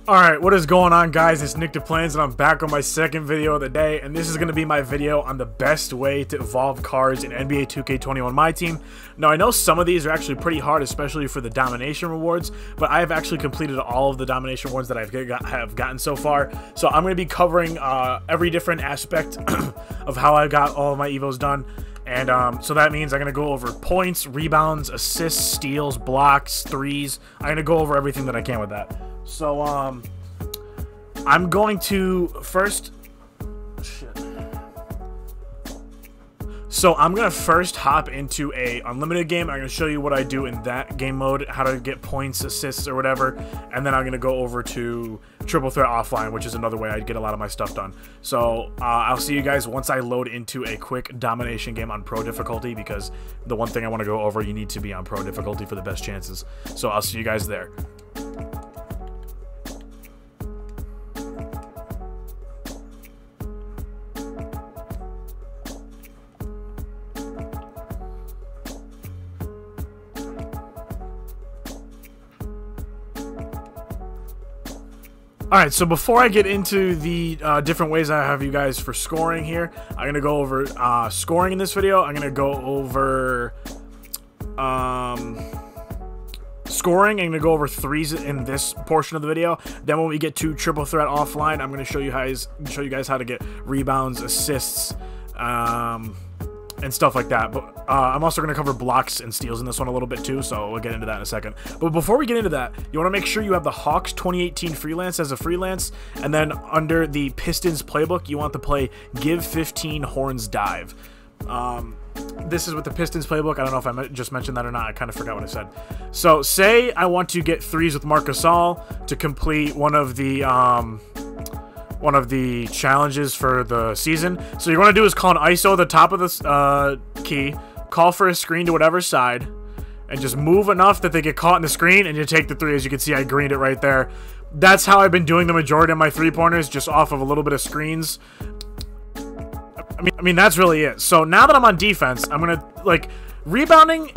Alright, what is going on, guys? It's Nick Plans, and I'm back on my second video of the day, and this is going to be my video on the best way to evolve cards in NBA 2K21 Myteam. Now, I know some of these are actually pretty hard, especially for the domination rewards, but I have actually completed all of the domination rewards that have gotten so far, so I'm going to be covering every different aspect of how I got all of my evos done. And so that means I'm going to go over points, rebounds, assists, steals, blocks, threes. I'm going to go over everything that I can with that. So, I'm going to first... So, I'm going to first hop into a unlimited game. I'm going to show you what I do in that game mode, how to get points, assists, or whatever. And then I'm going to go over to Triple Threat Offline, which is another way I get a lot of my stuff done. So, I'll see you guys once I load into a quick domination game on Pro difficulty, because the one thing I want to go over, you need to be on Pro difficulty for the best chances. So, I'll see you guys there. Alright, so before I get into the different ways I have you guys for scoring here, I'm going to go over scoring in this video. I'm going to go over scoring. I'm going to go over threes in this portion of the video. Then when we get to Triple Threat Offline, I'm going to show you guys how to get rebounds, assists, and stuff like that. But I'm also going to cover blocks and steals in this one a little bit too, so we'll get into that in a second. But before we get into that, you want to make sure you have the Hawks 2018 freelance as a freelance, and then under the Pistons playbook, you want to play Give 15 Horns Dive. This is with the Pistons playbook. I don't know if I just mentioned that or not. I kind of forgot what I said. So say I want to get threes with Marc Gasol to complete one of the challenges for the season. So you're going to do is call an ISO at the top of the key, call for a screen to whatever side, and just move enough that they get caught in the screen, and you take the three. As you can see, I greened it right there. That's how I've been doing the majority of my three-pointers, just off of a little bit of screens. I mean, that's really it. So now that I'm on defense, I'm going to, like, rebounding...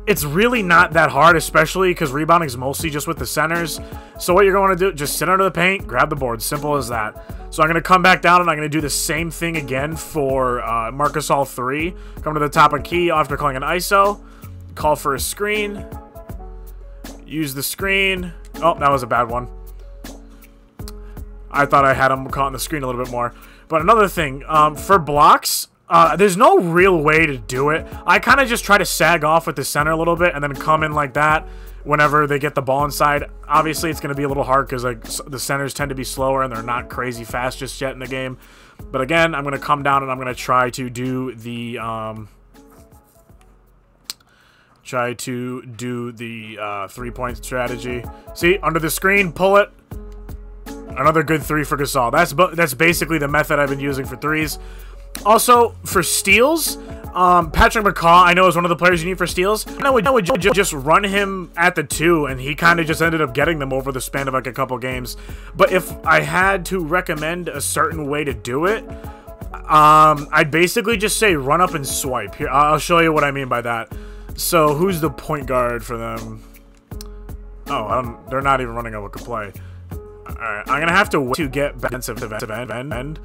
It's really not that hard, especially because rebounding is mostly just with the centers. So what you're going to do, just sit under the paint, grab the board. Simple as that. So I'm going to come back down, and I'm going to do the same thing again for Marc Gasol 3. Come to the top of key after calling an ISO. Call for a screen. Use the screen. Oh, that was a bad one. I thought I had him caught on the screen a little bit more. But another thing, for blocks... there's no real way to do it. I kind of just try to sag off with the center a little bit and then come in like that whenever they get the ball inside. Obviously, it's going to be a little hard because like the centers tend to be slower and they're not crazy fast just yet in the game. But again, I'm going to come down and I'm going to try to do the 3-point strategy. See, under the screen, pull it. Another good three for Gasol. That's basically the method I've been using for threes. Also, for steals, Patrick McCaw, I know, is one of the players you need for steals. I would just run him at the 2, and he kind of just ended up getting them over the span of like a couple games. But if I had to recommend a certain way to do it, I'd basically just say run up and swipe. Here, I'll show you what I mean by that. So, who's the point guard for them? Oh, they're not even running a look of play. Alright, I'm going to have to wait to get defensive end.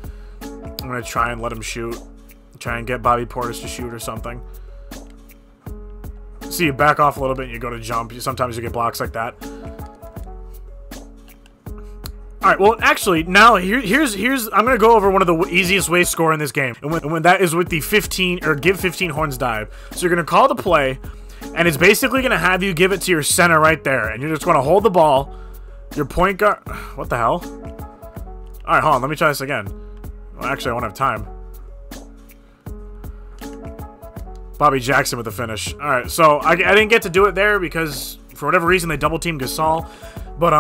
I'm going to try and let him shoot. Try and get Bobby Portis to shoot or something. See, you back off a little bit and you go to jump. Sometimes you get blocks like that. Alright, well, actually, now here's I'm going to go over one of the easiest ways to score in this game. And when that is with the Give 15 Horns Dive. So you're going to call the play, and it's basically going to have you give it to your center right there. And you're just going to hold the ball. Your point guard... What the hell? Alright, hold on. Let me try this again. Well, actually, I won't have time. Bobby Jackson with the finish. Alright, so I didn't get to do it there because, for whatever reason, they double-teamed Gasol. But,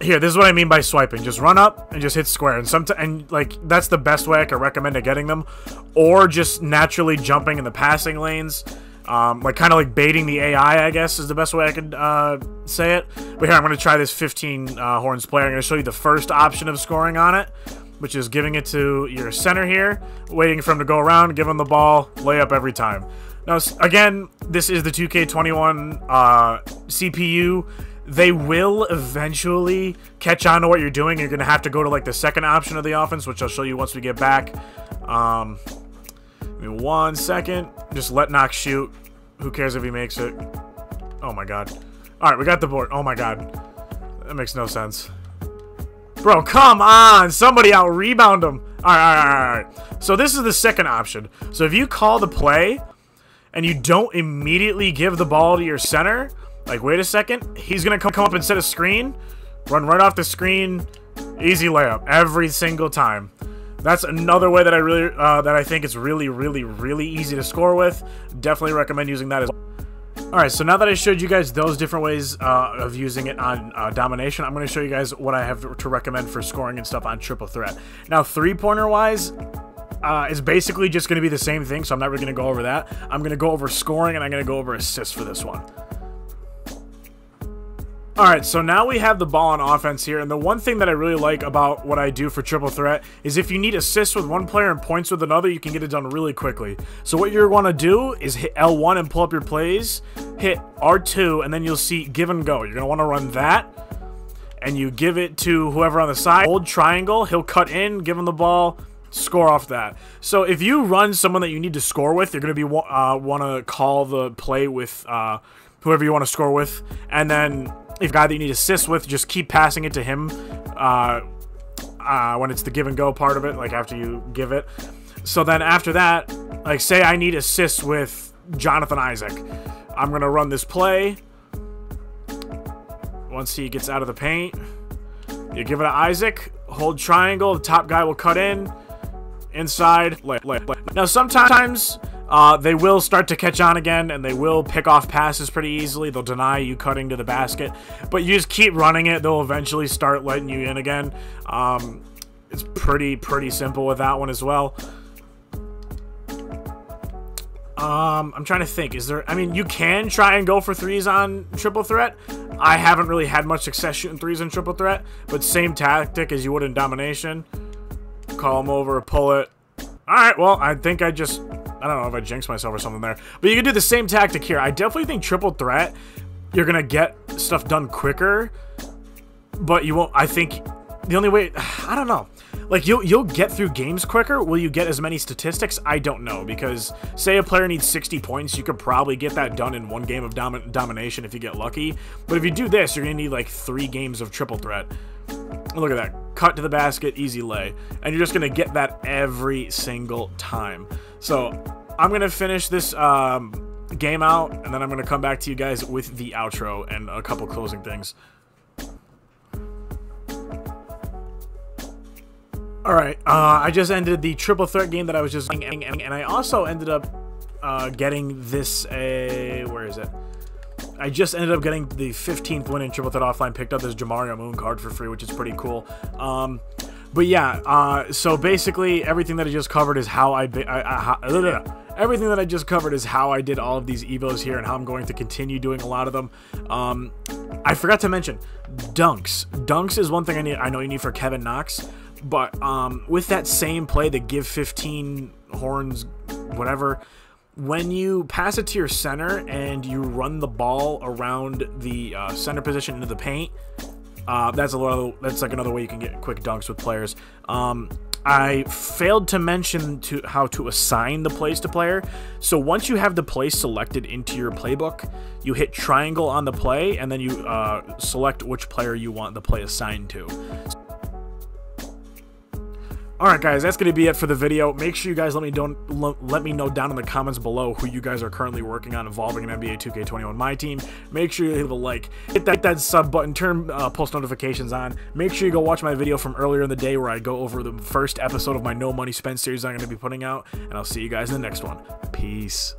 here, this is what I mean by swiping. Just run up and just hit square. And like, that's the best way I can recommend to getting them. Or just naturally jumping in the passing lanes. Like, kind of like baiting the AI, I guess, is the best way I could say it. But here, I'm going to try this 15 horns play. I'm going to show you the first option of scoring on it, which is giving it to your center here, waiting for him to go around, give him the ball, layup every time. Now, again, this is the 2K21 CPU. they will eventually catch on to what you're doing. You're going to have to go to like the second option of the offense, which I'll show you once we get back. Give me 1 second. Just let Knox shoot. Who cares if he makes it? Oh my god. Alright, we got the board. Oh my god. That makes no sense. Bro, come on! Somebody out-rebound him! Alright. So this is the second option. So if you call the play, and you don't immediately give the ball to your center, like, wait a second, he's gonna come up and set a screen, run right off the screen, easy layup, every single time. That's another way that I think it's really easy to score with. Definitely recommend using that as well. Alright, so now that I showed you guys those different ways of using it on domination, I'm going to show you guys what I have to recommend for scoring and stuff on triple threat. Now, three-pointer wise, is basically just going to be the same thing, so I'm not really going to go over that. I'm going to go over scoring, and I'm going to go over assists for this one. Alright, so now we have the ball on offense here, and the one thing that I really like about what I do for triple threat is if you need assists with one player and points with another, you can get it done really quickly. So what you're going to do is hit L1 and pull up your plays, hit R2, and then you'll see give and go. You're going to want to run that, and you give it to whoever on the side. Hold triangle, he'll cut in, give him the ball, score off that. So if you run someone that you need to score with, you're going to be want to call the play with whoever you want to score with, and then if guy that you need assist with, just keep passing it to him when it's the give and go part of it, like after you give it. So then after that, like say I need assists with Jonathan Isaac. I'm going to run this play. Once he gets out of the paint, you give it to Isaac, hold triangle, the top guy will cut in, inside, lay. Now sometimes they will start to catch on again, and they will pick off passes pretty easily. They'll deny you cutting to the basket, but you just keep running it. They'll eventually start letting you in again. It's pretty simple with that one as well. I'm trying to think. I mean, you can try and go for threes on triple threat. I haven't really had much success shooting threes in triple threat, but same tactic as you would in domination. Call them over, pull it. Alright, well, I think I don't know if I jinxed myself or something there. But you can do the same tactic here. I definitely think triple threat, you're going to get stuff done quicker. But you won't, I think, the only way, I don't know. Like, you'll get through games quicker. Will you get as many statistics? I don't know. Because, say a player needs 60 points, you could probably get that done in one game of domination if you get lucky. But if you do this, you're going to need, like, 3 games of triple threat. Look at that. Cut to the basket, easy lay. And you're just going to get that every single time. So, I'm going to finish this game out, and then I'm going to come back to you guys with the outro and a couple closing things. Alright, I just ended the triple threat game that I was just playing, and I also ended up getting this, where is it? I just ended up getting the 15th win in triple threat offline, picked up this Jamario Moon card for free, which is pretty cool. But yeah, so basically everything that I just covered is how everything that I just covered is how I did all of these evos here and how I'm going to continue doing a lot of them. I forgot to mention dunks. Dunks is one thing I know you need for Kevin Knox. But with that same play, the give 15 horns, whatever, when you pass it to your center and you run the ball around the center position into the paint, that's like another way you can get quick dunks with players. I failed to mention how to assign the plays to player. So once you have the play selected into your playbook, you hit triangle on the play, and then you select which player you want the play assigned to. Alright guys, that's going to be it for the video. Make sure you guys let me know down in the comments below who you guys are currently working on involving an NBA2K21 Myteam. Make sure you hit the like, hit that sub button, turn post notifications on. Make sure you go watch my video from earlier in the day where I go over the first episode of my No Money Spent series I'm going to be putting out. And I'll see you guys in the next one. Peace.